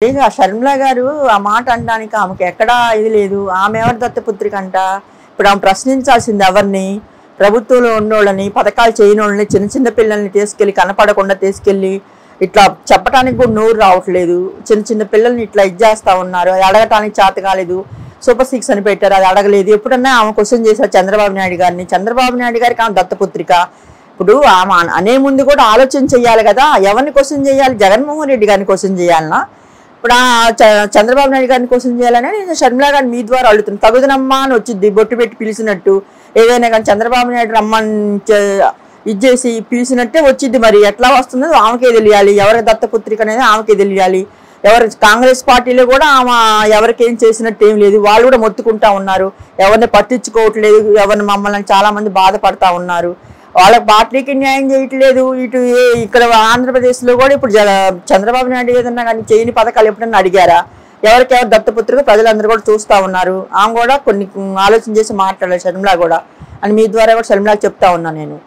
లేదు ఆ షర్మిల గారు ఆ మాట అనడానికి ఆమెకి ఎక్కడా ఇది లేదు. ఆమె ఎవరి దత్తపుత్రిక అంట? ఇప్పుడు ఆమె ప్రశ్నించాల్సింది ఎవరిని? ప్రభుత్వంలో ఉన్నోళ్ళని, పథకాలు చేయనోళ్ళని, చిన్న చిన్న పిల్లల్ని తీసుకెళ్ళి కనపడకుండా తీసుకెళ్ళి ఇట్లా చెప్పడానికి కూడా నోరు రావట్లేదు. చిన్న చిన్న పిల్లల్ని ఇట్లా ఇచ్చేస్తా ఉన్నారు. అది అడగటానికి చేత కాలేదు. సూపర్ 6 అని పెట్టారు, అది అడగలేదు. ఎప్పుడన్నా ఆమె క్వశ్చన్ చేశారు చంద్రబాబు నాయుడు గారిని. చంద్రబాబు నాయుడు గారికి ఆమె దత్తపుత్రిక. ఇప్పుడు ఆమె అనే ముందు కూడా ఆలోచన చెయ్యాలి కదా. ఎవరిని క్వశ్చన్ చేయాలి? జగన్మోహన్ రెడ్డి గారిని క్వశ్చన్ చేయాలన్నా? ఇప్పుడు చంద్రబాబు నాయుడు గారిని క్వశ్చన్ చేయాలని నేను షర్మిల గారిని మీ ద్వారా అడుగుతున్నాను. తగుదనమ్మా అని వచ్చింది, బొట్టు పెట్టి పిలిచినట్టు. ఏదైనా కానీ చంద్రబాబు నాయుడు రమ్మని ఇచ్చేసి పిలిచినట్టే వచ్చింది. మరి ఎట్లా వస్తుందో ఆమెకే తెలియాలి. ఎవరి దత్తపుత్రిక అనేది ఆమెకే తెలియాలి. ఎవరు కాంగ్రెస్ పార్టీలో కూడా ఆమె ఎవరికేం చేసినట్టు ఏం లేదు. వాళ్ళు కూడా మొత్తుకుంటా ఉన్నారు, ఎవరిని పట్టించుకోవట్లేదు, ఎవరిని మమ్మల్ని చాలామంది బాధపడతా ఉన్నారు. వాళ్ళకి పార్టీకి న్యాయం చేయట్లేదు. ఇటు ఇక్కడ ఆంధ్రప్రదేశ్లో కూడా ఇప్పుడు చంద్రబాబు నాయుడు ఏదన్నా కానీ చేయని పథకాలు ఎప్పుడన్నా అడిగారా? ఎవరికెవరు దత్తపుత్రిక ప్రజలందరూ కూడా చూస్తూ ఉన్నారు. ఆమె కూడా కొన్ని ఆలోచన చేసి మాట్లాడాలి షర్మిల కూడా అని మీ ద్వారా కూడా షర్మిలకు చెప్తా ఉన్నా నేను.